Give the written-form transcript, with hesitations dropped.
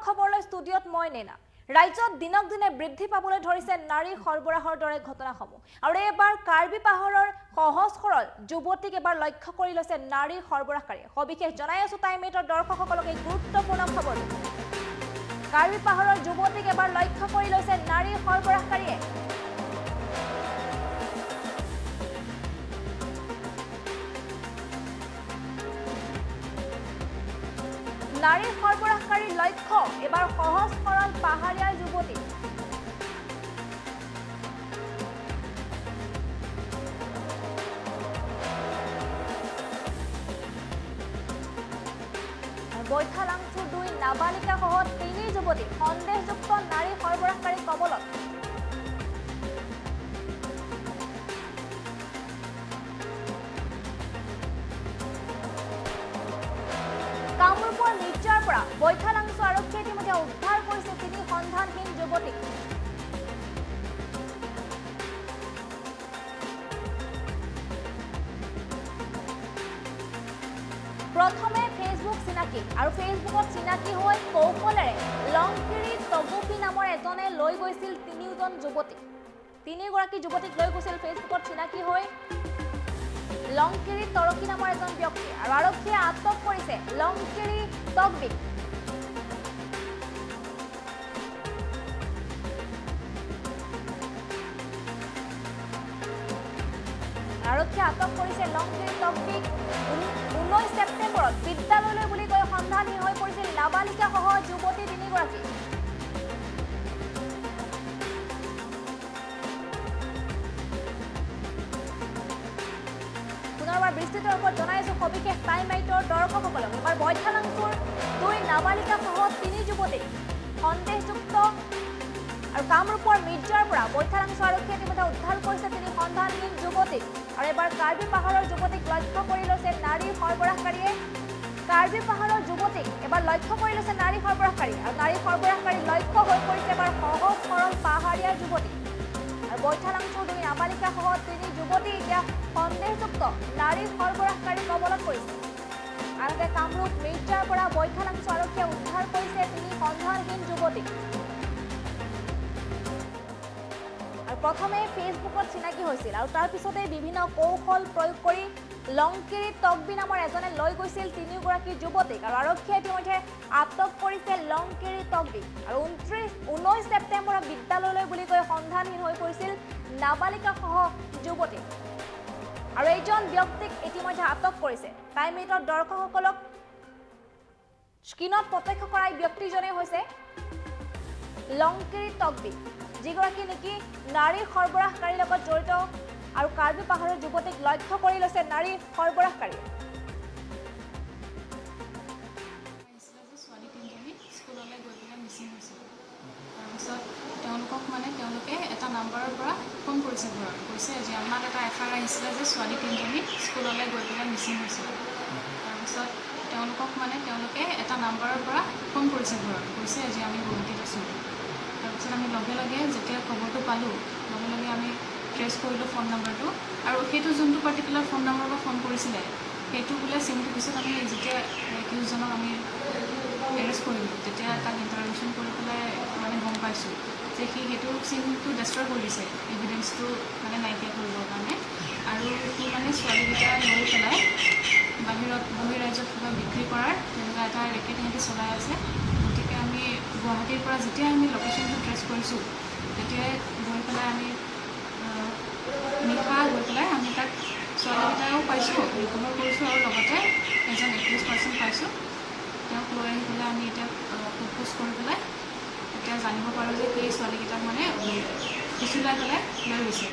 খবৰলৈ ষ্টুডিঅ'ত মই নেনা ৰাজ্যত দিনক দিনে বৃদ্ধি পাবলৈ ধৰিছে নাৰী সৰবৰাহৰ দৰে ঘটনাসমূহ আৰু এবাৰ কাৰ্বি পাহাৰৰ সহজ সৰল যুৱতীক এবাৰ লক্ষ্য কৰি লৈছে নাৰী সৰবৰাহকাৰীয়ে সবিশেষ জনাই আছো টাইম এইটৰ দৰ্শকসকলক এই গুৰুত্বপূৰ্ণ খবৰ কাৰ্বি পাহাৰৰ যুৱতীক এবাৰ লক্ষ্য কৰি লৈছে নাৰী সৰবৰাহকাৰীয়ে নাৰী সৰবৰাহকাৰীৰ লক্ষ্য এবাৰ সহজ সৰল পাহাৰীয়া যুৱতী বৈঠালাংচু 2 নাবালিকা সহ 3 যুৱতী সন্দেহযুক্ত নাৰী সৰবৰাহকাৰী কবলত কামৰূপৰ মিৰ্জাৰ পৰা বৈঠালাংচু আৰক্ষীয়ে ইতিমধ্যে উদ্ধাৰ কৰিছে 3 সন্ধানহীন যুৱতীক প্ৰথমে ফেসবুক চিনাকি আৰু ফেসবুকত চিনাকি হৈ কৌশলেৰে লংকিৰি তগুপি নামৰ এজনে লৈ গৈছিল 3জন যুৱতী 3গৰাকী যুৱতীক লৈ গৈছিল ফেসবুকত চিনাকি হৈ লংকিৰি তৰকি নামৰ এজন ব্যক্তি আৰু আৰক্ষীয়ে আটক কৰিছে লংকিৰি তগবিক আৰক্ষীয়ে আটক কৰিছে লংকিৰি তগবিক 19 সেপ্টেম্বৰত বিদ্যালয়লৈ বুলি কৈ সন্ধানহীন হৈ পৰিছিল নাবালিকা সহ যুৱতী 3গৰাকী পুনৰবাৰ বিস্তৃত ৰূপত জনাই আছো সবিশেষ টাইম এইটৰ দৰ্শকসকলক এবাৰ বৈঠালাংচুৰ 2 নাবালিকা সহ 3 যুৱতী সন্দেহযুক্ত আৰু কামৰূপৰ মিৰ্জাৰ পৰা বৈঠালাংচু আৰক্ষীয়ে ইতিমধ্যে উদ্ধাৰ কৰিছে 3 সন্ধানহীন যুৱতী আৰু এবাৰ কাৰ্বি পাহাৰৰ যুৱতীক লক্ষ্য কৰি লৈছে নাৰী সৰবৰাহকাৰীয়ে কাৰ্বি পাহাৰৰ যুৱতীক এবাৰ লক্ষ্য কৰি লৈছে নাৰী সৰবৰাহকাৰী আৰু নাৰী সৰবৰাহকাৰী লক্ষ্য হৈ পৰিছে এবাৰ সহজ সৰল পাহাৰীয়া যুৱতী আৰু বৈঠালাংচুৰ 2 নাবালিকা সহ 3 যুৱতী এতিয়া সন্দেহযুক্ত নাৰী সৰবৰাহকাৰী কবলত পৰিছে আনহাতে কামৰূপ মিৰ্জাৰ পৰা বৈঠালাংচু আৰক্ষীয়ে উদ্ধাৰ কৰিছে 3 সন্ধানহীন যুৱতীক প্ৰথমে ফেসবুকত চিনাকি হৈছিল আৰু তাৰ পিছতে বিভিন্ন কৌশল প্ৰয়োগ কৰি লংকিৰি তগবি নামৰ এজনে লৈ গৈছিল 3গৰাকী যুৱতীক আৰু আৰক্ষীয়ে ইতিমধ্যে আটক কৰিছে লংকিৰি তগবিক আৰু 19 সেপ্টেম্বৰত বিদ্যালয়লৈ বুলি কৈ সন্ধানহীন হৈ পৰিছিল নাবালিকা সহ যুৱতী আৰু এইজন ব্যক্তিক ইতিমধ্যে আটক কৰিছে টাইম এইটৰ দৰ্শকসকলক স্ক্ৰীনত প্ৰত্যক্ষ কৰা ব্যক্তিজনে হৈছে লংকিৰি তগবিক যিগৰাকী নেকি নাৰী সৰবৰাহকাৰীৰ লগত জড়িত আৰু কাৰ্বি পাহাৰৰ যুৱতীক লক্ষ্য কৰি লৈছে নাৰী সৰবৰাহকাৰী স্কুললৈ গৈ পেলাই মিচিং হৈছিল তাৰপিছত তেওঁলোকে এটা নাম্বাৰৰ পৰা ফোন কৰিছে ঘৰত কৈছে যে আমাক এটা এফআইআৰ আহিছিলে যে ছোৱালী 3জনী স্কুললৈ গৈ পেলাই মিচিং হৈছিল তাৰপিছত তেওঁলোকে এটা নাম্বাৰৰ পৰা ফোন কৰিছে ঘৰত কৈছে যে আমি গুৱাহাটীত আছোঁ তাৰপিছত আমি লগে লগে যেতিয়া খবৰটো পালোঁ লগে লগে আমি ট্ৰেছ কৰিলোঁ ফোন নম্বৰটো আৰু সেইটো যোনটো পাৰ্টিকুলাৰ ফোন নম্বৰৰ পৰা ফোন কৰিছিলে সেইটো বোলে চিমটোৰ পিছত আমি যেতিয়া একিউজজনক আমি এৰেষ্ট কৰিলোঁ তেতিয়া তাক ইণ্টাৰভিউশ্যন কৰি পেলাই মানে গম পাইছোঁ যে সেইটো চিমটো ডেষ্ট্ৰয় কৰি দিছে এভিডেঞ্চটো মানে নাইকিয়া কৰিবৰ কাৰণে আৰু সি মানে ছোৱালীকেইটা লৈ পেলাই বাহিৰত বহিৰাজ্যত কিবা বিক্ৰী কৰাৰ তেনেকুৱা এটা ৰেকেট সিহঁতি চলাই আছে গতিকে আমি গুৱাহাটীৰ পৰা যেতিয়া আমি লোকেশ্যনটো ট্ৰেছ কৰিছোঁ তেতিয়াই গৈ পেলাই আমি নিশা গৈ পেলাই আমি তাক ছোৱালীকেইটাও পাইছোঁ ৰিকভাৰ কৰিছোঁ আৰু লগতে এজন একিউজ পাৰ্চন পাইছোঁ তেওঁক লৈ আহি পেলাই আমি এতিয়া সোধপোছ কৰি পেলাই এতিয়া জানিব পাৰোঁ যে সেই ছোৱালীকেইটাক মানে ফুচুলাই পেলাই লৈ গৈছে